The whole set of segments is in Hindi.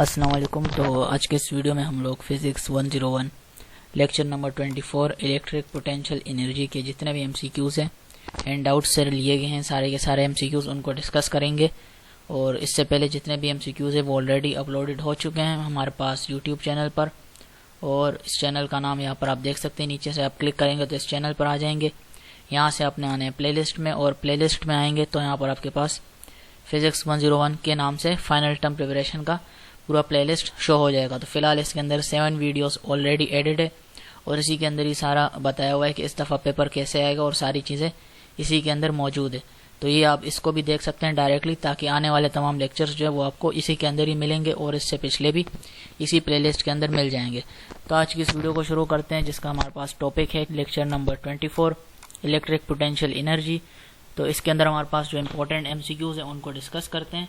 अस्सलाम वालेकुम। तो आज के इस वीडियो में हम लोग physics 101 lecture number 24 electric potential energy के जितने भी एमसीक्यूज हैं हैंड आउट से लिए गए हैं सारे के सारे एमसीक्यूज उनको डिस्कस करेंगे। और इससे पहले जितने भी एमसीक्यूज हैं वो ऑलरेडी अपलोडेड हो चुके हैं हमारे पास यूट्यूब चैनल पर। और इस चैनल का नाम यहाँ पर आप देख सकते हैं, नीचे से आप क्लिक करेंगे तो इस चैनल पर आ जाएंगे। यहाँ से आपने आने प्लेलिस्ट में, और प्लेलिस्ट में आएंगे तो यहाँ पर आपके पास फिजिक्स 101 के नाम से फाइनल टर्म प्रिपरेशन का पूरा प्लेलिस्ट शो हो जाएगा। तो फिलहाल इसके अंदर 7 वीडियोस ऑलरेडी एडिट है और इसी के अंदर ही सारा बताया हुआ है कि इस दफ़ा पेपर कैसे आएगा और सारी चीज़ें इसी के अंदर मौजूद है। तो ये आप इसको भी देख सकते हैं डायरेक्टली, ताकि आने वाले तमाम लेक्चर्स जो है वो आपको इसी के अंदर ही मिलेंगे और इससे पिछले भी इसी प्लेलिस्ट के अंदर मिल जाएंगे। तो आज की इस वीडियो को शुरू करते हैं, जिसका हमारे पास टॉपिक है lecture number 24 electric potential energy. तो इसके अंदर हमारे पास जो इम्पोर्टेंट एमसीक्यूज हैं उनको डिस्कस करते हैं।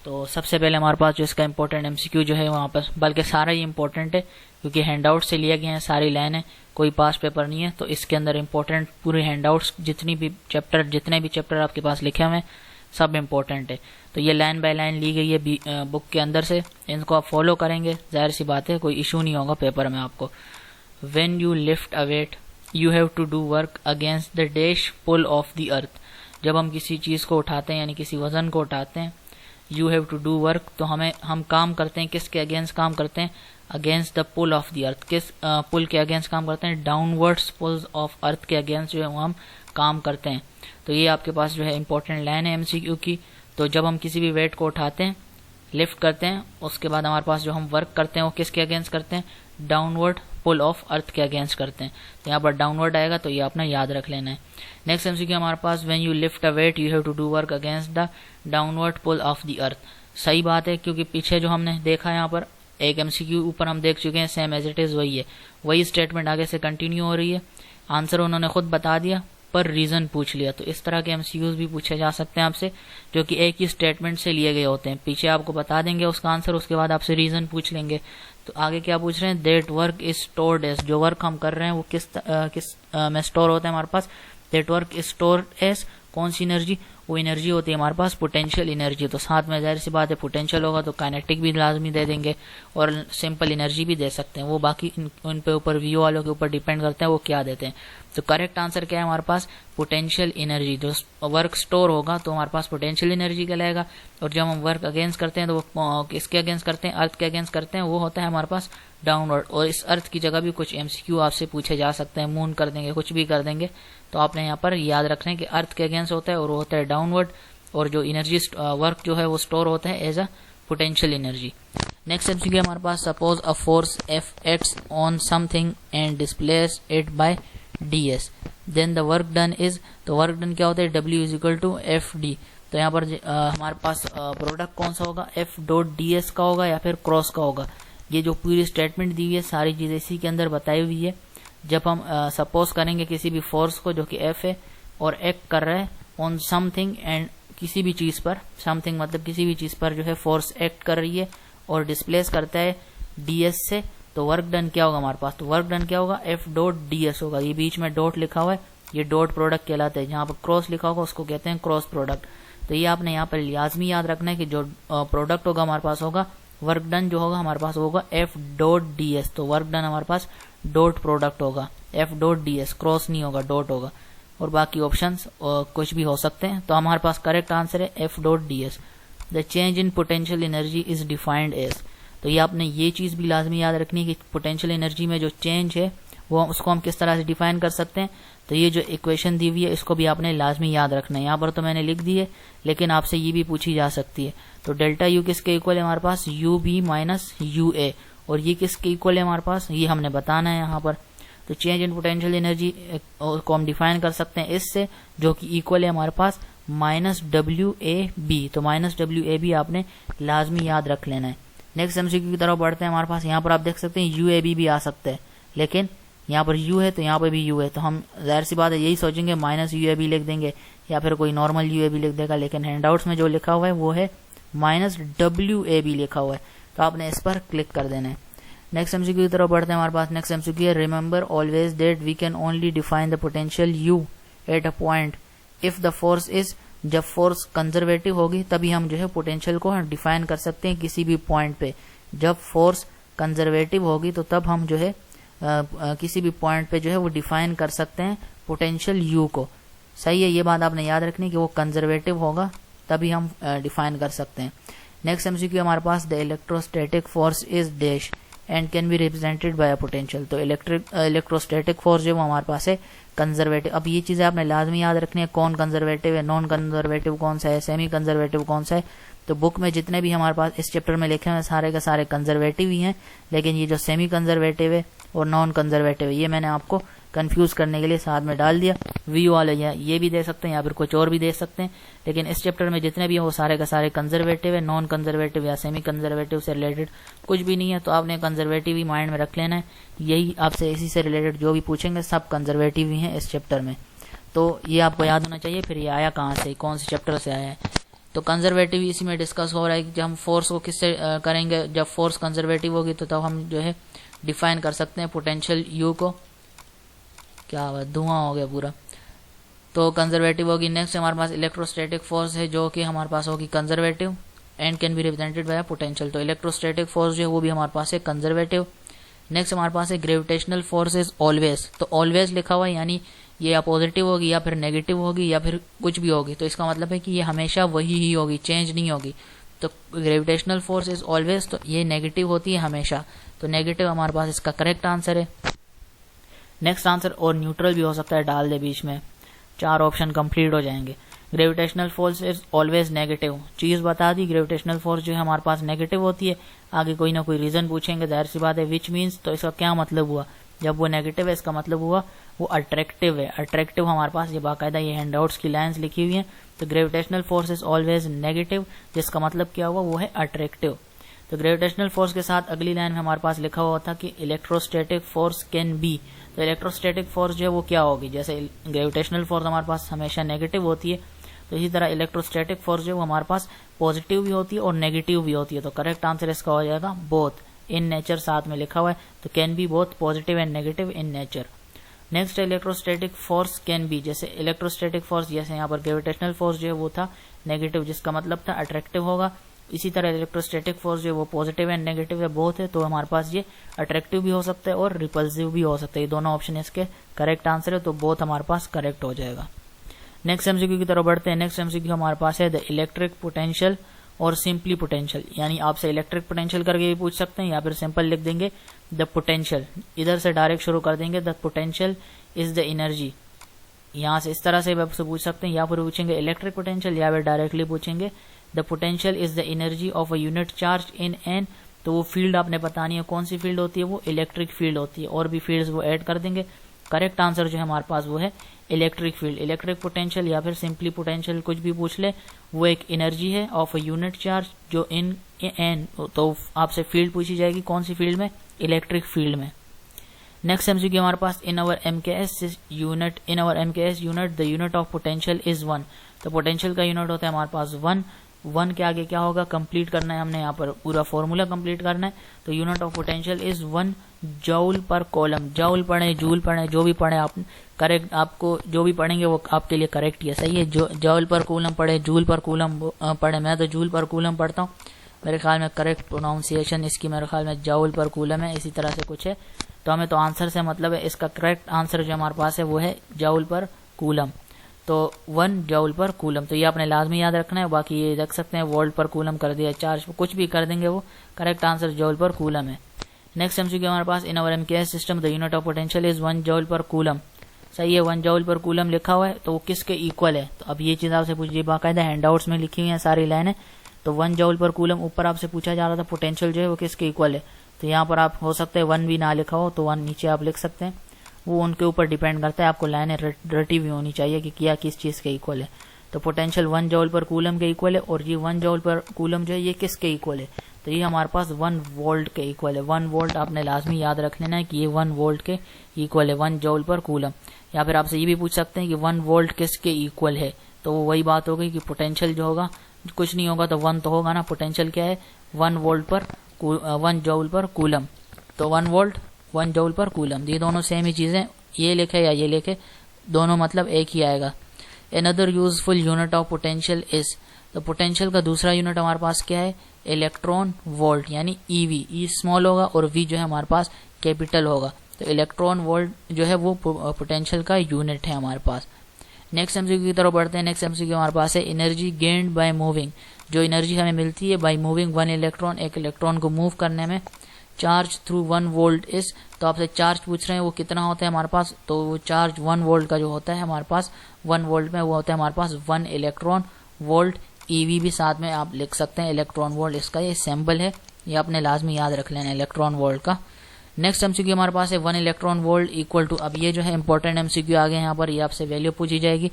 तो सबसे पहले हमारे पास जो इसका इम्पोर्टेंट एमसीक्यू जो है वहाँ पर, बल्कि सारा ही इम्पोर्टेंट है क्योंकि हैंडआउट से लिए गए हैं, सारी लाइन है, कोई पास पेपर नहीं है। तो इसके अंदर इम्पोर्टेंट पूरे हैंडआउट्स जितने भी चैप्टर आपके पास लिखे हुए हैं सब इम्पोर्टेंट है। तो ये लाइन बाय लाइन ली गई है बुक के अंदर से, इनको आप फॉलो करेंगे, जाहिर सी बात है कोई इशू नहीं होगा पेपर में आपको। When you lift a weight you have to do work against the dash pull of the earth. जब हम किसी चीज़ को उठाते हैं यानी किसी वजन को उठाते हैं, you have to do work, तो हम काम करते हैं किसके अगेंस्ट काम करते हैं, against the pull of the earth. किस पुल के अगेंस्ट काम करते हैं, डाउनवर्ड्स पुल्स ऑफ अर्थ के अगेंस्ट जो है वो हम काम करते हैं। तो ये आपके पास जो है इंपॉर्टेंट लाइन है एमसीक्यू की। तो जब हम किसी भी वेट को उठाते हैं, लिफ्ट करते हैं, उसके बाद हमारे पास जो हम वर्क करते हैं वो किसके अगेंस्ट करते हैं, डाउनवर्ड पुल ऑफ अर्थ के अगेंस्ट करते हैं। तो यहाँ पर डाउनवर्ड आएगा, तो ये आपने याद रख लेना है। नेक्स्ट एमसीक्यू हमारे पास, when you lift a weight you have to do work against the downward pull of the earth. सही बात है, क्योंकि पीछे जो हमने देखा यहाँ पर एक एमसीक्यू ऊपर हम देख चुके हैं, सेम एज इट इज वही है, वही स्टेटमेंट आगे से कंटिन्यू हो रही है। आंसर उन्होंने खुद बता दिया पर रीजन पूछ लिया। तो इस तरह के एमसीक्यूज भी पूछे जा सकते हैं आपसे, जो कि एक ही स्टेटमेंट से लिए गए होते हैं। पीछे आपको बता देंगे उसका आंसर, उसके बाद आपसे रीजन पूछ लेंगे। तो आगे क्या पूछ रहे हैं, that work is stored as, जो वर्क हम कर रहे हैं वो किस में स्टोर होता है हमारे पास, that work is stored as, कौन सी एनर्जी, वो एनर्जी होती है हमारे पास पोटेंशियल एनर्जी। तो साथ में जाहिर सी बात है पोटेंशियल होगा तो काइनेटिक भी लाजमी दे देंगे और सिंपल एनर्जी भी दे सकते हैं, वो बाकी उन पे ऊपर वीओ वालों के ऊपर डिपेंड करते हैं वो क्या देते हैं। तो करेक्ट आंसर क्या है हमारे पास, पोटेंशियल एनर्जी। जो वर्क स्टोर होगा तो हमारे पास पोटेंशियल एनर्जी कहलाएगा, और जब हम वर्क अगेंस्ट करते हैं तो वो किसके अगेंस्ट करते हैं, अर्थ के अगेंस्ट करते हैं, वो होता है हमारे पास डाउनवर्ड। और इस अर्थ की जगह भी कुछ एमसीक्यू आपसे पूछे जा सकते हैं, मून कर देंगे, कुछ भी कर देंगे। तो आपने यहाँ पर याद रखना है कि अर्थ के अगेंस्ट होता है और वो होता है डाउनवर्ड, और जो एनर्जी वर्क जो है वो स्टोर होता है as a potential energy. Next MCQ हमारे पास, suppose a force F acts on something and displace it by ds, then the work done is, तो वर्क डन क्या होता है, w is equal to F D. तो यहाँ पर हमारे पास प्रोडक्ट कौन सा होगा, एफ डॉट डी एस का होगा या फिर क्रॉस का होगा। ये जो पूरी स्टेटमेंट दी हुई है सारी चीजें इसी के अंदर बताई हुई है। जब हम सपोज करेंगे किसी भी फोर्स को जो कि एफ है और एक्ट कर रहा है ऑन समथिंग, एंड किसी भी चीज पर, समथिंग मतलब किसी भी चीज पर जो है फोर्स एक्ट कर रही है और डिस्प्लेस करता है ds से, तो वर्क डन क्या होगा हमारे पास, तो वर्क डन क्या होगा, एफ डॉट ds होगा। ये बीच में डॉट लिखा हुआ है, ये डॉट प्रोडक्ट कहलाता है। जहाँ पर क्रॉस लिखा होगा उसको कहते हैं क्रॉस प्रोडक्ट। तो ये आपने यहाँ पर लाजमी याद रखना है कि जो प्रोडक्ट होगा हमारे पास होगा, वर्क डन जो होगा हमारे पास होगा एफ डॉट ds। तो वर्क डन हमारे पास डॉट प्रोडक्ट होगा, एफ डॉट ds, क्रॉस नहीं होगा, डॉट होगा। और बाकी ऑप्शंस कुछ भी हो सकते हैं। तो हमारे पास करेक्ट आंसर है F dot ds। The change in potential energy is defined as, तो ये आपने ये चीज भी लाजमी याद रखनी है कि पोटेंशियल एनर्जी में जो चेंज है वो उसको हम किस तरह से डिफाइन कर सकते हैं। तो ये जो इक्वेशन दी हुई है इसको भी आपने लाजमी याद रखना है। यहाँ पर तो मैंने लिख दी है, लेकिन आपसे ये भी पूछी जा सकती है। तो डेल्टा यू किसके इक्वल है हमारे पास, you B minus U A, और ये किसके इक्वल है हमारे पास, ये हमने बताना है यहाँ पर। तो चेंज इन पोटेंशियल एनर्जी को हम डिफाइन कर सकते हैं इससे, जो कि इक्वल है हमारे पास माइनस डब्ल्यू ए बी। तो माइनस डब्ल्यू ए बी आपने लाजमी याद रख लेना है। नेक्स्ट एमसीक्यू की तरफ बढ़ते हैं। हमारे पास यहाँ पर आप देख सकते हैं यू ए बी भी आ सकता है, लेकिन यहाँ पर यू है तो यहाँ पर भी यू है, तो हम जाहिर सी बात है यही सोचेंगे माइनस यू ए बी लिख देंगे या फिर कोई नॉर्मल यू ए बी लिख देगा। लेकिन हैंडआउट्स में जो लिखा हुआ है वो है माइनस डब्ल्यू ए बी लिखा हुआ है, तो आपने इस पर क्लिक कर देना है। नेक्स्ट एमसीक्यू की तरफ बढ़ते हैं। हमारे पास नेक्स्ट एमसीक्यू है, remember always that we can only define the potential U at a point if the force is, जब फोर्स कंजर्वेटिव होगी तभी हम जो है पोटेंशियल को डिफाइन कर सकते हैं किसी भी पॉइंट पे। जब फोर्स कंजर्वेटिव होगी तो तब हम जो है किसी भी पॉइंट पे जो है वो डिफाइन कर सकते हैं पोटेंशियल यू को। सही है, ये बात आपने याद रखनी कि वो कंजर्वेटिव होगा तभी हम डिफाइन कर सकते हैं। नेक्स्ट एमसीक्यू हमारे पास, the electrostatic force is dash and can be represented by a potential. तो इलेक्ट्रोस्टैटिक फोर्स जो हमारे पास है कंजर्वेटिव। अब ये चीजें आपने लाजमी याद रखनी है, कौन कंजर्वेटिव है, नॉन कंजर्वेटिव कौन सा है, सेमी कंजर्वेटिव कौन सा है। तो बुक में जितने भी हमारे पास इस चैप्टर में लिखे हुए सारे के सारे कंजर्वेटिव ही हैं, लेकिन ये जो सेमी कंजर्वेटिव है और नॉन कंजर्वेटिव है ये मैंने आपको कंफ्यूज करने के लिए साथ में डाल दिया। वी वाले ये भी दे सकते हैं या फिर कुछ और भी दे सकते हैं, लेकिन इस चैप्टर में जितने भी हैं वो सारे का सारे कंजर्वेटिव है। नॉन कंजर्वेटिव या सेमी कंजर्वेटिव से रिलेटेड कुछ भी नहीं है, तो आपने कंजर्वेटिव ही माइंड में रख लेना है। यही आपसे इसी से रिलेटेड जो भी पूछेंगे सब कंजर्वेटिव ही हैं इस चैप्टर में, तो ये आपको याद होना चाहिए। फिर ये आया कहाँ से, कौन से चैप्टर से आया है। तो कंजर्वेटिव इसी में डिस्कस हो रहा है कि जब हम फोर्स को किससे करेंगे, जब फोर्स कंजर्वेटिव होगी तो तब हम जो है डिफाइन कर सकते हैं पोटेंशियल यू को। क्या हुआ, धुआं हो गया पूरा। तो कंजर्वेटिव होगी। नेक्स्ट हमारे पास इलेक्ट्रोस्टैटिक फोर्स है जो कि हमारे पास होगी conservative and can be represented bye potential. तो इलेक्ट्रोस्टैटिक फोर्स जो है वो भी हमारे पास है कंजर्वेटिव। नेक्स्ट हमारे पास है ग्रेविटेशनल फोर्स इज ऑलवेज। तो ऑलवेज लिखा हुआ है, यानी ये या पॉजिटिव होगी या फिर नेगेटिव होगी या फिर कुछ भी होगी, तो इसका मतलब है कि ये हमेशा वही ही होगी, चेंज नहीं होगी। तो ग्रेविटेशनल फोर्स इज ऑलवेज, तो ये नेगेटिव होती है हमेशा, तो नेगेटिव हमारे पास इसका करेक्ट आंसर है। नेक्स्ट आंसर और न्यूट्रल भी हो सकता है, डाल दे बीच में, 4 ऑप्शन कंप्लीट हो जाएंगे। Gravitational force is always negative, चीज बता दी। ग्रेविटेशनल फोर्स जो है हमारे पास नेगेटिव होती है, आगे कोई ना कोई रीजन पूछेंगे, जाहिर सी बात है विच मीन्स, तो इसका क्या मतलब हुआ, जब वो नेगेटिव है इसका मतलब हुआ वो अट्रैक्टिव है। अट्रैक्टिव हमारे पास ये बाकायदा ये हैंडआउट्स की लाइंस लिखी हुई हैं। तो gravitational force is always negative, जिसका मतलब क्या हुआ, वो है अट्रैक्टिव। तो ग्रेविटेशनल फोर्स के साथ अगली लाइन में हमारे पास लिखा हुआ था कि इलेक्ट्रोस्टैटिक फोर्स कैन बी। तो इलेक्ट्रोस्टैटिक फोर्स जो है वो क्या होगी, जैसे ग्रेविटेशनल फोर्स हमारे पास हमेशा नेगेटिव होती है, तो इसी तरह इलेक्ट्रोस्टैटिक फोर्स जो है वो हमारे पास पॉजिटिव भी होती है और नेगेटिव भी होती है। तो करेक्ट आंसर इसका हो जाएगा बोथ इन नेचर, साथ में लिखा हुआ है, तो can be both positive and negative in nature. Next electrostatic force can B, जैसे इलेक्ट्रोस्टैटिक फोर्स जैसे यहाँ पर ग्रेविटेशनल फोर्स जो है वो था नेगेटिव, जिसका मतलब था अट्रैक्टिव होगा। इसी तरह इलेक्ट्रोस्टैटिक फोर्स जो है वो पॉजिटिव एंड नेगेटिव है, बोथ है, तो हमारे पास ये अट्रैक्टिव भी हो सकता है और रिपल्सिव भी हो सकता है। ये दोनों ऑप्शन इसके करेक्ट आंसर है, तो बोथ हमारे पास करेक्ट हो जाएगा। नेक्स्ट एमसीक्यू की तरफ बढ़ते हैं। नेक्स्ट एमसीक्यू हमारे पास है द इलेक्ट्रिक पोटेंशियल और सिंपली पोटेंशियल, यानी आपसे इलेक्ट्रिक पोटेंशियल करके भी पूछ सकते हैं या फिर सिंपल लिख देंगे द पोटेंशियल, इधर से डायरेक्ट शुरू कर देंगे the potential is the energy. यहाँ से इस तरह से भी आपसे पूछ सकते हैं, या फिर पूछेंगे इलेक्ट्रिक पोटेंशियल या फिर डायरेक्टली पूछेंगे the potential is the energy of a unit charge in an. तो वो फील्ड आपने बतानी है, कौन सी फील्ड होती है, वो इलेक्ट्रिक फील्ड होती है, और भी फील्ड्स वो ऐड कर देंगे। करेक्ट आंसर जो है हमारे पास वो है इलेक्ट्रिक फील्ड। इलेक्ट्रिक पोटेंशियल या फिर सिंपली पोटेंशियल कुछ भी पूछ ले, वो एक एनर्जी है ऑफ अ यूनिट चार्ज जो इन एन, तो आपसे फील्ड पूछी जाएगी, कौन सी फील्ड में, इलेक्ट्रिक फील्ड में। नेक्स्ट एमसीक्यू हमारे पास in our MKS unit, in our MKS unit the unit of potential is 1। तो पोटेंशियल का यूनिट होता है हमारे पास 1। 1 के आगे क्या होगा, कंप्लीट करना है हमने, यहाँ पर पूरा फॉर्मूला कंप्लीट करना है। तो unit of potential is 1 joule पर कॉलम। जूल पढ़े, जूल पढ़े, जो भी पढ़े आप करेक्ट, आपको जो भी पढ़ेंगे वो आपके लिए करेक्ट ही है, सही है। जूल पर कूलम पढ़े, जूल पर कूलम पढ़े, मैं तो जूल पर कूलम पढ़ता हूँ, मेरे ख्याल में करेक्ट प्रोनाउंसिएशन इसकी मेरे ख्याल में जूल पर कूलम है, इसी तरह से कुछ है। तो हमें तो आंसर से मतलब है, इसका करेक्ट आंसर जो हमारे पास है वो है जूल पर कूलम। तो 1 जूल पर कूलम, तो ये आपने लाजमी याद रखना है। बाकी ये रख सकते हैं वोल्ट पर कूलम कर दिया, चार्ज कुछ भी कर देंगे, वो correct answer joule per coulomb है। नेक्स्ट एमसीक्यू हमारे पास in our MKS system the unit of potential is 1 joule per coulomb. सही है, 1 जूल पर कूलम लिखा हुआ है, तो वो किसके इक्वल है। तो अब ये चीज आपसे पूछिए, बाकायदा हैंडआउट्स में लिखी हुई है सारी लाइनें। तो 1 जूल पर कूलम ऊपर आपसे पूछा जा रहा था, पोटेंशियल जो है वो किसके इक्वल है। तो यहाँ पर आप हो सकते हैं 1 भी ना लिखा हो तो 1 नीचे आप लिख सकते हैं, वो उनके ऊपर डिपेंड करता है, आपको लाइनें रटी हुई होनी चाहिए कि क्या किस चीज के इक्वल है। तो पोटेंशियल 1 जूल पर कूलम के इक्वल है, और ये 1 जूल पर कूलम जो है ये किसके इक्वल है, तो ये हमारे पास 1 वोल्ट के इक्वल है। 1 वोल्ट आपने लाजमी याद रख लेना है कि ये 1 वोल्ट के इक्वल है, 1 जूल पर कूलम। या फिर आपसे ये भी पूछ सकते हैं कि 1 वोल्ट किसके इक्वल है, तो वो वही बात हो गई कि पोटेंशियल जो होगा, कुछ नहीं होगा तो 1 तो होगा ना, पोटेंशियल क्या है 1 वोल्ट पर 1 जूल पर कूलम। तो 1 वोल्ट 1 जूल पर कूलम, ये दोनों सेम ही चीजें, ये लिखे या ये लिखे दोनों मतलब एक ही आएगा। Another useful unit of potential is, तो पोटेंशियल का दूसरा यूनिट हमारे पास क्या है, इलेक्ट्रॉन वोल्ट, यानी ईवी, ई स्मॉल होगा और वी जो है हमारे पास कैपिटल होगा। तो इलेक्ट्रॉन वोल्ट जो है वो पोटेंशियल का यूनिट है हमारे पास। नेक्स्ट एमसीक्यू की तरफ बढ़ते हैं। नेक्स्ट एमसीक्यू हमारे पास है एनर्जी गेन्ड बाय मूविंग, जो एनर्जी हमें मिलती है बाय मूविंग वन इलेक्ट्रॉन, एक इलेक्ट्रॉन को मूव करने में, चार्ज थ्रू 1 वोल्ट इज, तो आपसे चार्ज पूछ रहे हैं वो कितना होता है हमारे पास, तो वो चार्ज 1 वोल्ट का जो होता है हमारे पास 1 वोल्ट में वो होता है हमारे पास 1 इलेक्ट्रॉन वोल्ट। ईवी भी साथ में आप लिख सकते हैं, इलेक्ट्रॉन वोल्ट इसका ये सिंबल है, ये आपने लाजमी याद रख लेना इलेक्ट्रॉन वोल्ट का। नेक्स्ट एमसीक्यू हमारे पास है 1 इलेक्ट्रॉन वोल्ट इक्वल टू, अब ये जो है इंपॉर्टेंट एमसीक्यू आ गए यहाँ पर, ये आपसे वैल्यू पूछी जाएगी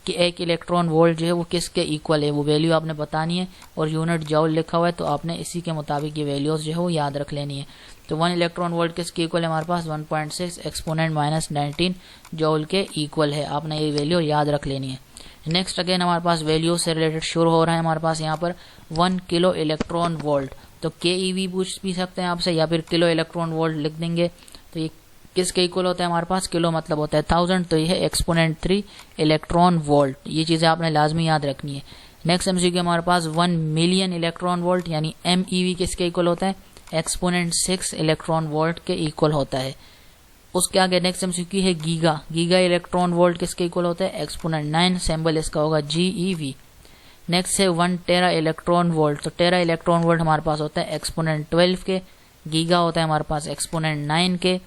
कि 1 इलेक्ट्रॉन वोल्ट जो है वो किसके इक्वल है, वो वैल्यू आपने बतानी है और यूनिट जॉल लिखा हुआ है तो आपने इसी के मुताबिक ये वैल्यूज जो है वो याद रख लेनी है। तो 1 इलेक्ट्रॉन वोल्ट किसके इक्वल है हमारे पास, 1.6 एक्सपोनेंट माइनस 19 जॉल के इक्वल है, आपने ये वैल्यू याद रख लेनी है। नेक्स्ट अगेन हमारे पास वैल्यू से रिलेटेड शुरू हो रहा है हमारे पास यहाँ पर 1 किलो इलेक्ट्रॉन वोल्ट, तो के पूछ भी सकते हैं आपसे या फिर किलो इलेक्ट्रॉन वोल्ट लिख देंगे। तो ये किसके इक्वल होता है हमारे पास, किलो मतलब होता है 1000, तो ये है एक्सपोनेंट 3 इलेक्ट्रॉन वोल्ट, ये चीजें आपने लाजमी याद रखनी है। नेक्स्ट एमसीक्यू हमारे पास 1 मिलियन इलेक्ट्रॉन वोल्ट यानी MeV किसके इक्वल होता है, एक्सपोनेंट 6 इलेक्ट्रॉन वोल्ट के इक्वल होता है। उसके आगे नेक्स्ट एमसीक्यू है गीगा इलेक्ट्रॉन वोल्ट किसके इक्वल होता है, एक्सपोनेंट 9, सिंबल इसका होगा GeV। नेक्स्ट है 1 टेरा इलेक्ट्रॉन वोल्ट, तो टेरा इलेक्ट्रॉन वोल्ट हमारे पास होता है एक्सपोनेंट 12 के, गीगा होता है हमारे पास एक्सपोनेंट 9 के,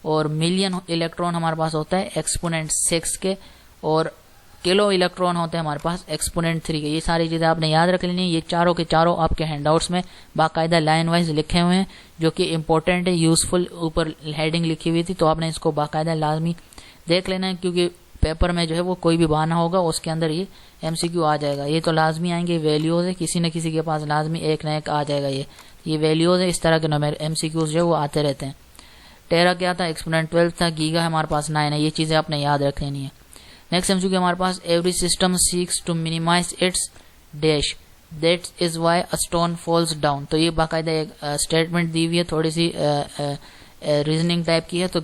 और मिलियन इलेक्ट्रॉन हमारे पास होता है एक्सपोनेंट 6 के, और किलो इलेक्ट्रॉन होते हैं हमारे पास एक्सपोनेंट 3 के। ये सारी चीजें आपने याद रख लेनी है, ये चारों के चारों आपके हैंडआउट्स में बाकायदा लाइन वाइज लिखे हुए हैं जो कि इंपॉर्टेंट है, यूजफुल ऊपर हेडिंग लिखी हुई थी, तो आपने इसको बाकायदा लाजमी देख लेना है क्योंकि पेपर में जो है वो कोई भी बहाना होगा उसके अंदर ये एमसीक्यू आ जाएगा। ये तो लाजमी आएंगे, वैल्यूज है, किसी न किसी के पास लाजमी एक न एक आ जाएगा। ये वैल्यूज है, इस तरह के नंबर एमसीक्यूज जो है वो आते रहते हैं। टेरा क्या था, एक्सपोनेंट 12 था, गीगा हमारे पास 9 है, ये चीजें आपने याद रख लेनी है। नेक्स्ट एमसीक्यू हमारे पास every system seeks to minimize its dash that is why a stone falls down, तो ये बाकायदा एक स्टेटमेंट दी हुई है, थोड़ी सी रीजनिंग टाइप की है। तो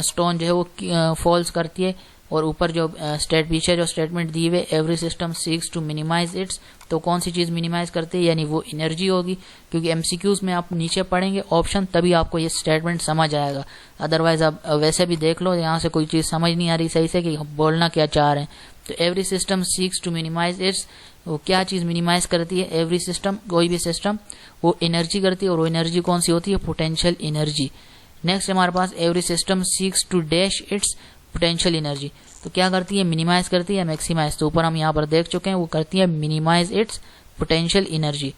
स्टोन जो है वो फॉल्स करती है और ऊपर जो पीछे जो स्टेटमेंट दी हुई है every system seeks to minimize its, तो कौन सी चीज मिनिमाइज करती है, यानी वो एनर्जी होगी, क्योंकि एमसीक्यूज में आप नीचे पढ़ेंगे ऑप्शन तभी आपको ये स्टेटमेंट समझ आएगा, अदरवाइज आप वैसे भी देख लो यहाँ से कोई चीज समझ नहीं आ रही सही से कि बोलना क्या चाह रहे हैं। तो every system seeks to minimize its, वो क्या चीज मिनिमाइज करती है, एवरी सिस्टम, कोई भी सिस्टम वो एनर्जी करती है और वो एनर्जी कौन सी होती है, पोटेंशियल एनर्जी। नेक्स्ट हमारे पास every system seeks to dash its potential energy, तो क्या करती है, मिनिमाइज करती है मैक्सिमाइज, तो ऊपर हम यहाँ पर देख चुके हैं वो करती है minimize its potential energy.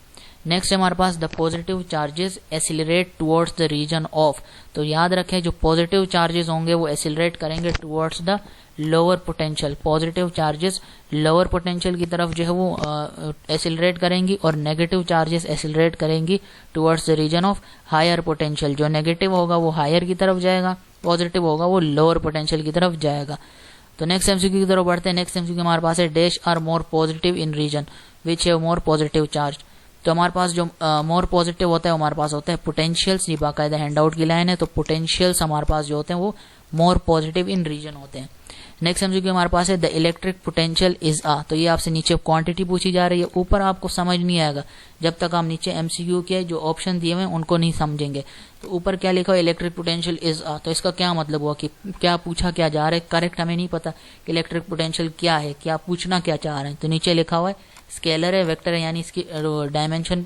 Next हमारे पास the positive charges accelerate towards the region of, तो याद रखें जो पॉजिटिव चार्जेस होंगे वो एसिलरेट करेंगे towards the lower potential, positive charges lower potential की तरफ जो है वो एसिलरेट करेंगी और नेगेटिव चार्जेस एसिलरेट करेंगी towards the region of higher potential, जो नेगेटिव होगा वो हायर की तरफ जाएगा, पॉजिटिव होगा वो लोअर पोटेंशियल की तरफ जाएगा। तो नेक्स्ट एमसीक्यू की तरफ बढ़ते हैं। नेक्स्ट एमसीक्यू हमारे पास है dash are more positive in region which have more positive charge, तो हमारे पास जो मोर पॉजिटिव होता है हमारे पास होता है पोटेंशियल्स, ये बाकायदा हैंडआउट की लाइन है, तो पोटेंशियल्स हमारे पास जो होते हैं वो मोर पॉजिटिव इन रीजन होते हैं। नेक्स्ट एमसीक्यू हमारे पास है द इलेक्ट्रिक पोटेंशियल इज आ, तो ये आपसे नीचे क्वांटिटी पूछी जा रही है, ऊपर आपको समझ नहीं आएगा जब तक आप नीचे एमसीक्यू के जो ऑप्शन दिए हुए हैं उनको नहीं समझेंगे। तो ऊपर क्या लिखा है, इलेक्ट्रिक पोटेंशियल इज आ, तो इसका क्या मतलब हुआ कि क्या पूछा क्या जा रहा है, करेक्ट हमें नहीं पता कि इलेक्ट्रिक पोटेंशियल क्या है, क्या पूछना क्या चाह रहे हैं। तो नीचे लिखा हुआ है स्केलर है, वेक्टर है, यानी इसकी डायमेंशन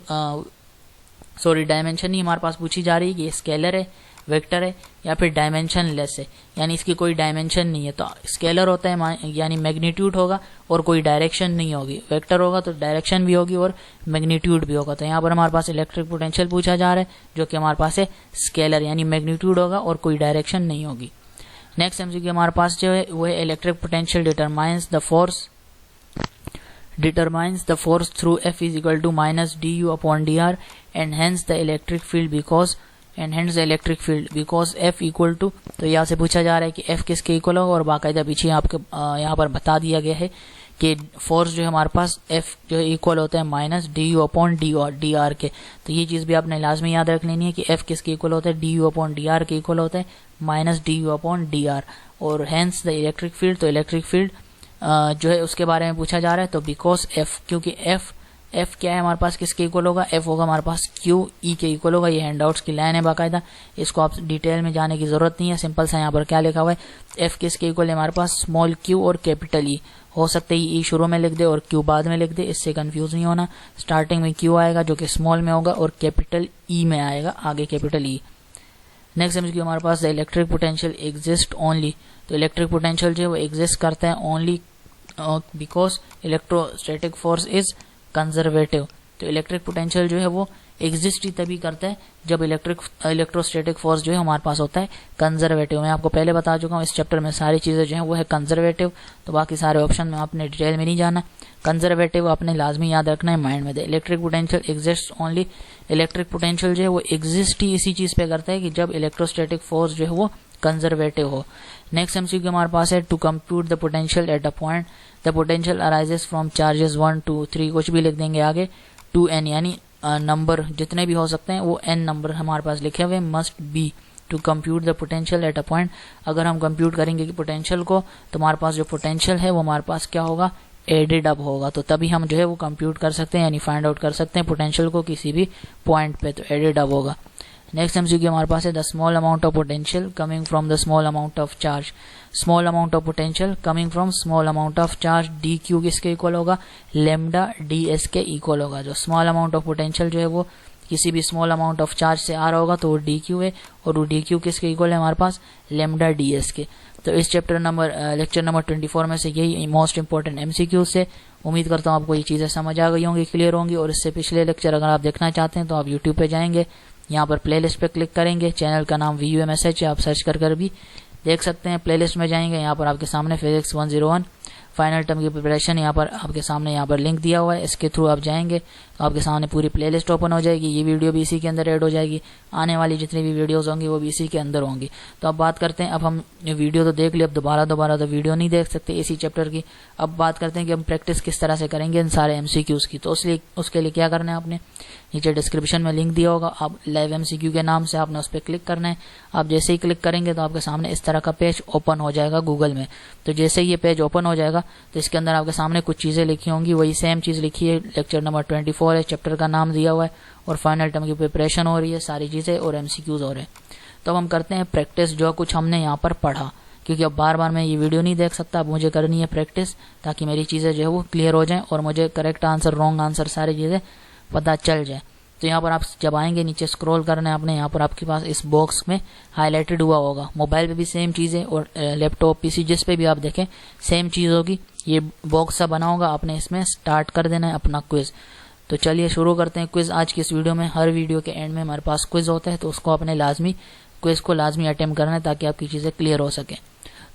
डायमेंशन ही हमारे पास पूछी जा रही है कि ये स्केलर है, वेक्टर है या फिर डायमेंशन लेस है, यानी इसकी कोई डायमेंशन नहीं है। तो स्केलर होता है यानी मैग्नीट्यूड होगा और कोई डायरेक्शन नहीं होगी, वेक्टर होगा तो डायरेक्शन भी होगी और मैग्नीट्यूड भी होगा। तो यहाँ पर हमारे पास इलेक्ट्रिक पोटेंशियल पूछा जा रहा है जो कि हमारे पास है स्केलर, यानी मैग्नीट्यूड होगा और कोई डायरेक्शन नहीं होगी। नेक्स्ट एमसीक्यू हमारे पास जो है वो है electric potential determines the force through F is equal to minus du upon dr and hence the electric field because F equal to, तो यहाँ से पूछा जा रहा है कि F किसके इक्वल होगा और बाकायदा पीछे आपके यहाँ पर बता दिया गया है कि फोर्स जो है हमारे पास F जो इक्वल होता है माइनस du अपॉन dr के। तो ये चीज भी आपने लाजमी याद रख लेनी है कि F किसके इक्वल होता है, du अपॉन dr के इक्वल होता है माइनस du अपॉन dr, और हेंस द इलेक्ट्रिक फील्ड, तो इलेक्ट्रिक फील्ड जो है उसके बारे में पूछा जा रहा है। तो बिकॉज एफ, क्योंकि एफ क्या है हमारे पास, किसके इक्वल होगा, एफ होगा हमारे पास क्यू ई के इक्वल होगा। ये हैंडआउट्स की लाइन है बाकायदा, इसको आप डिटेल में जाने की जरूरत नहीं है। सिंपल सा यहाँ पर क्या लिखा हुआ है, एफ किसके इक्वल है हमारे पास, स्मॉल क्यू और कैपिटल ई। हो सकता है ई शुरू में लिख दे और क्यू बाद में लिख दे, इससे कंफ्यूज नहीं होना। स्टार्टिंग में क्यू आएगा जो कि स्मॉल में होगा और कैपिटल ई में आएगा आगे कैपिटल ई। नेक्स्ट एमसीक्यू हमारे पास, the electric potential exist only. तो इलेक्ट्रिक पोटेंशियल जो है वो एग्जिस्ट करता है only because electrostatic force is conservative. तो इलेक्ट्रिक पोटेंशियल जो है वो एग्जिस्ट ही तभी करता है जब इलेक्ट्रोस्टैटिक फोर्स जो है हमारे पास होता है कंजर्वेटिव। मैं आपको पहले बता चुका हूँ इस चैप्टर में सारी चीजें जो है वो है कंजर्वेटिव, तो बाकी सारे ऑप्शन में आपने डिटेल में नहीं जाना। कंजर्वेटिव आपने लाजमी याद रखना है माइंड में। Electric potential exist only, electric potential जो है वो एग्जिस्ट ही इसी चीज पे करता है कि जब इलेक्ट्रोस्टैटिक फोर्स जो है वो कंजर्वेटिव हो। नेक्स्ट एमसीक्यू हमारे पास है, to compute the potential at a point the potential arises from charges 1 2 3, कुछ भी लिख देंगे आगे, 2n, यानी नंबर जितने भी हो सकते हैं वो n नंबर हमारे पास लिखे हुए must be to compute the potential at a point. अगर हम कंप्यूट करेंगे कि पोटेंशियल को, तो हमारे पास जो पोटेंशियल है वो हमारे पास क्या होगा, एडेड अप होगा। तो तभी हम जो है वो कंप्यूट कर सकते हैं यानी फाइंड आउट कर सकते हैं पोटेंशियल को किसी भी पॉइंट पे, तो एडेड अप होगा। नेक्स्ट एमसीक्यू हमारे पास है, the small amount of potential coming from the small amount of charge. Small amount of potential coming from small amount of charge, D Q किसके इक्वल होगा, लेमडा डी एस के इक्वल होगा। जो स्मॉल अमाउंट ऑफ पोटेंशियल जो है वो किसी भी स्मॉल अमाउंट ऑफ चार्ज से आ रहा होगा तो वो डी क्यू है, और वो डी क्यू किसके इक्वल है हमारे पास, लेमडा डी एस के। तो इस लेक्चर नंबर 24 में से यही मोस्ट इंपॉर्टेंट एमसीक्यू से। उम्मीद करता हूँ आपको ये चीजें समझ आ गई होंगी, क्लियर होंगी। और इससे पिछले लेक्चर अगर आप देखना चाहते हैं तो आप यूट्यूब पे जाएंगे, यहाँ पर प्लेलिस्ट पे क्लिक करेंगे, चैनल का नाम VUMSH है, आप सर्च कर भी देख सकते हैं। प्लेलिस्ट में जाएंगे, यहाँ पर आपके सामने फिजिक्स 101 फाइनल टर्म की प्रिपरेशन यहाँ पर आपके सामने यहाँ पर लिंक दिया हुआ है, इसके थ्रू आप जाएंगे तो आपके सामने पूरी प्लेलिस्ट ओपन हो जाएगी। ये वीडियो भी इसी के अंदर ऐड हो जाएगी, आने वाली जितनी भी वीडियोस होंगी वो भी इसी के अंदर होंगी। तो अब बात करते हैं, अब हम वीडियो तो देख लिया, अब दोबारा तो वीडियो नहीं देख सकते इसी चैप्टर की। अब बात करते हैं कि हम प्रैक्टिस किस तरह से करेंगे इन सारे एमसीक्यूज की। तो उसके लिए क्या करना है, आपने नीचे डिस्क्रिप्शन में लिंक दिया होगा, आप लाइव एमसीक्यू के नाम से आपने उस पर क्लिक करना है। आप जैसे ही क्लिक करेंगे तो आपके सामने इस तरह का पेज ओपन हो जाएगा गूगल में। तो जैसे ही ये पेज ओपन हो जाएगा तो इसके अंदर आपके सामने कुछ चीजें लिखी होंगी, वही सेम चीज लिखी है, लेक्चर नंबर 24 है, चैप्टर का नाम दिया हुआ है और फाइनल टर्म की प्रिपरेशन हो रही है, सारी चीजें और एमसीक्यूज हो रहे हैं। तो अब हम करते हैं प्रैक्टिस जो कुछ हमने यहाँ पर पढ़ा, क्योंकि अब बार बार मैं ये वीडियो नहीं देख सकता, अब मुझे करनी है प्रैक्टिस ताकि मेरी चीजें जो है वो क्लियर हो जाएं और मुझे करेक्ट आंसर, रॉन्ग आंसर सारी चीजें पता चल जाए। तो यहाँ पर आप जब आएंगे नीचे स्क्रॉल करना है आपने, यहाँ पर आपके पास इस बॉक्स में हाईलाइटेड हुआ होगा। मोबाइल पे भी सेम चीज है और लैपटॉप पीसी जिस पे भी आप देखें सेम चीज होगी। ये बॉक्स सा बना होगा, आपने इसमें स्टार्ट कर देना है अपना क्विज। तो चलिए शुरू करते हैं क्विज आज की इस वीडियो में। हर वीडियो के एंड में हमारे पास क्विज होता है, तो उसको अपने क्विज को लाजमी अटेम्प्ट करना है ताकि आपकी चीजें क्लियर हो सके।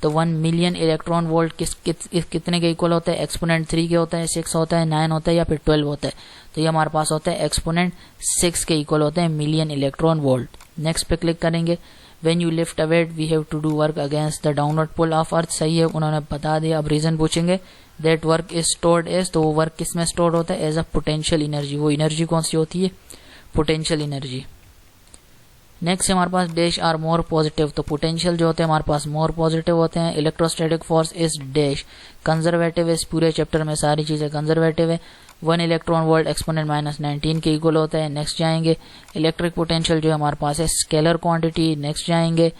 तो 1 मिलियन इलेक्ट्रॉन वोल्ट कितने के इक्वल होता है, एक्सपोनेंट 3 के होता है, 6 होता है, 9 होता है या फिर 12 होता है। तो ये हमारे पास होता है एक्सपोनेंट 6 के इक्वल होता है मिलियन इलेक्ट्रॉन वोल्ट। नेक्स्ट पे क्लिक करेंगे, when you lift a weight we have to do work against the downward pull of earth. सही है, उन्होंने बता दिया। अब रीजन पूछेंगे, that work is stored as, तो वो वर्क किस में स्टोर्ड होता है, एज अ पोटेंशियल एनर्जी। वो एनर्जी कौन सी होती है, पोटेंशियल एनर्जी। नेक्स्ट हमारे पास डैश आर मोर पॉजिटिव, तो पोटेंशियल जो होते हैं हमारे पास मोर पॉजिटिव होते हैं। Electrostatic force is dash, conservative है। इस पूरे चैप्टर में सारी चीजें कंजर्वेटिव है। 1 इलेक्ट्रॉन वोल्ट एक्सपोनेंट -19 के इक्वल होता है। नेक्स्ट जाएंगे, इलेक्ट्रिक पोटेंशियल जो हमारे पास है स्केलर क्वांटिटी। नेक्स्ट जाएंगे,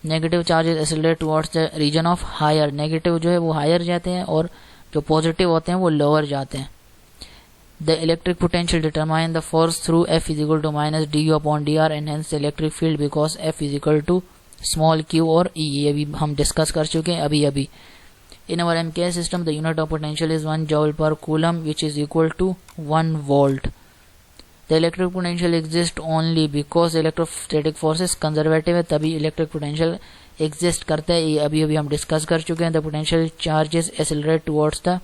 negative charges accelerate towards the region of higher, negative जो है वो हायर जाते हैं और जो पॉजिटिव होते हैं वो लोअर जाते हैं। The electric potential determine the force through F is equal to minus du upon dr and hence the electric field because F is equal to small q और E। ये अभी हम डिस्कस कर चुके हैं अभी। In our MKS system the unit of potential is 1 joule per coulomb which is equal to 1 volt. The electric potential exists only because electrostatic force is conservative है, तभी electric potential exist करता है। ये अभी हम डिस्कस कर चुके हैं। The potential charges accelerate towards the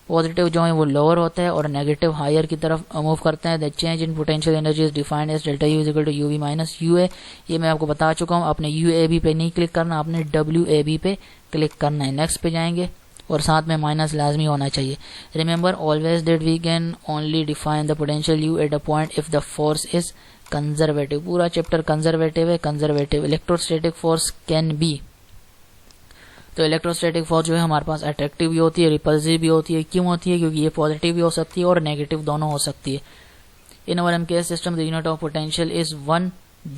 positive जो है वो लोअर होता है और नेगेटिव हायर की तरफ मूव करते हैं। The change in potential energy is defined as delta U is equal to UB minus UA. ये मैं आपको बता चुका हूँ, आपने यूएबी पे नहीं क्लिक करना, आपने डब्ल्यूएबी पे क्लिक करना है। नेक्स्ट पे जाएंगे और साथ में माइनस लाजमी होना चाहिए। Remember always that we can only define the potential U at a point if the force is conservative. पूरा चैप्टर कंजर्वेटिव है। Conservative electrostatic force can be तो इलेक्ट्रोस्टैटिक फोर्स जो है हमारे पास अट्रैक्टिव भी होती है, रिपल्सिव भी होती है। क्यों होती है? क्योंकि ये पॉजिटिव भी हो सकती है और नेगेटिव दोनों हो सकती है। In our MKS system the unit of potential is 1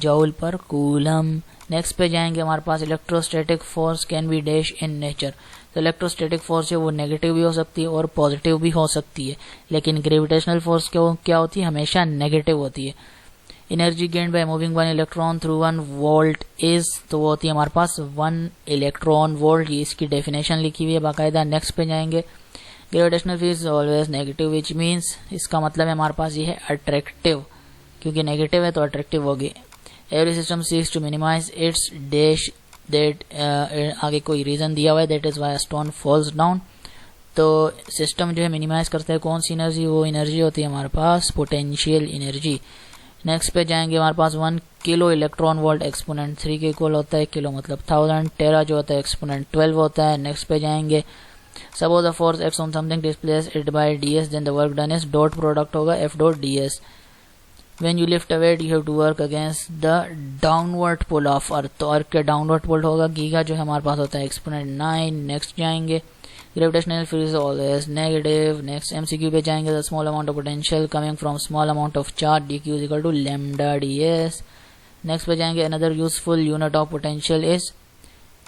joule per coulomb. Next पे जाएंगे, हमारे पास electrostatic force can be dash in nature. तो इलेक्ट्रोस्टैटिक फोर्स है वो नेगेटिव भी हो सकती है और पॉजिटिव भी हो सकती है, लेकिन ग्रेविटेशनल फोर्स क्या होती है? हमेशा नेगेटिव होती है। Energy gained by moving 1 electron through 1 volt is, तो वो होती है हमारे पास 1 इलेक्ट्रॉन वोल्ट। ये इसकी डेफिनेशन लिखी हुई है बाकायदा। नेक्स्ट पे जाएंगे, gravitational field is always negative which means, इसका मतलब है हमारे पास ये है अट्रैक्टिव, क्योंकि नेगेटिव है तो अट्रैक्टिव होगी। Every system seeks to minimize its dash that, आगे कोई रीजन दिया हुआ है, that is why stone falls down. तो सिस्टम जो है मिनिमाइज करता है कौन सी एनर्जी? वो एनर्जी होती है हमारे पास पोटेंशियल एनर्जी। नेक्स्ट पे जाएंगे, हमारे पास 1 किलो इलेक्ट्रॉन वोल्ट एक्सपोनेंट 3 के इक्वल होता है, किलो मतलब 1000, टेरा जो होता है एक्सपोनेंट 12 होता है। नेक्स्ट पे जाएंगे, suppose the force X on something displace it by ds, then the work done is dot product होगा f dot ds। When you lift a weight, you have to work against the downward pull of earth, तो अर्थ के डाउनवर्ड पुल होगा, गीगा जो है हमारे पास होता है एक्सपोनेंट 9। नेक्स्ट जाएंगे, gravitational field is always negative. Next MCQ पे जाएंगे, the small amount of potential coming from small amount of charge dq is equal to lambda ds। Next पे जाएंगे, another useful unit of potential is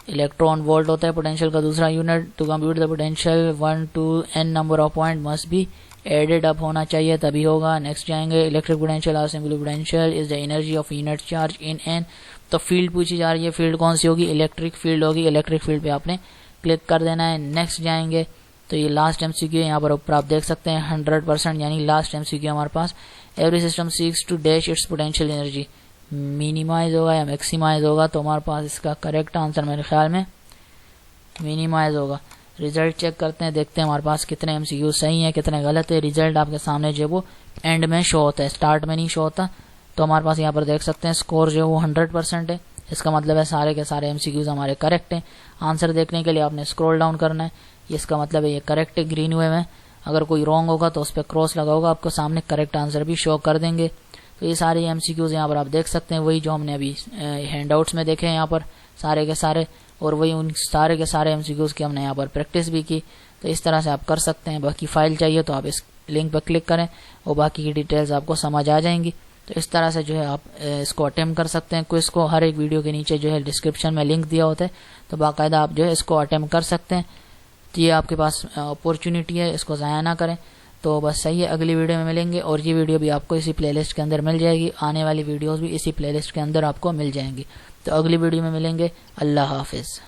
electron volt होता है पोटेंशियल का दूसरा unit. To compute the potential 1 to n number of point must be added up होना चाहिए तभी होगा। नेक्स्ट जाएंगे, इलेक्ट्रिक पोटेंशियल और singular potential is the energy of unit charge in an. तो फील्ड पूछी जा रही है, फील्ड कौन सी होगी? इलेक्ट्रिक फील्ड होगी। इलेक्ट्रिक फील्ड पे आपने क्लिक कर देना है। नेक्स्ट जाएंगे, तो ये लास्ट एमसीक्यू यहाँ पर ऊपर आप देख सकते हैं 100%, यानी लास्ट एमसीक्यू हमारे पास। Every system seeks to dash its potential energy, minimize होगा या मैक्सिमाइज होगा? तो हमारे पास इसका करेक्ट आंसर मेरे ख्याल में मिनिमाइज होगा। रिजल्ट चेक करते हैं, देखते हैं हमारे पास कितने एमसीक्यू सही हैं कितने गलत है। रिजल्ट आपके सामने जो है वो एंड में शो होता है, स्टार्ट में नहीं शो होता। तो हमारे पास यहाँ पर देख सकते हैं स्कोर जो है वो 100% है। इसका मतलब है सारे के सारे एमसीक्यूज हमारे करेक्ट हैं। आंसर देखने के लिए आपने स्क्रॉल डाउन करना है, इसका मतलब है ये करेक्ट है ग्रीन वे में। अगर कोई रॉन्ग होगा तो उस पर क्रॉस लगा होगा, आपको सामने करेक्ट आंसर भी शो कर देंगे। तो ये सारे एमसीक्यूज यहाँ पर आप देख सकते हैं, वही जो हमने अभी हैंडआउट्स में देखे हैं यहाँ पर सारे के सारे, और वही उन सारे के सारे एमसीक्यूज की हमने यहाँ पर प्रैक्टिस भी की। तो इस तरह से आप कर सकते हैं। बाकी फाइल चाहिए तो आप इस लिंक पर क्लिक करें और बाकी की डिटेल्स आपको समझ आ जाएंगी। तो इस तरह से जो है आप इसको अटेम्प्ट कर सकते हैं। क्विज को हर एक वीडियो के नीचे जो है डिस्क्रिप्शन में लिंक दिया होता है, तो बाकायदा आप जो है इसको अटेम्प्ट कर सकते हैं। तो ये आपके पास अपॉर्चुनिटी है, इसको ज़ाया ना करें। तो बस सही है, अगली वीडियो में मिलेंगे और ये वीडियो भी आपको इसी प्लेलिस्ट के अंदर मिल जाएगी। आने वाली वीडियोस भी इसी प्लेलिस्ट के अंदर आपको मिल जाएंगी। तो अगली वीडियो में मिलेंगे। अल्लाह हाफिज़।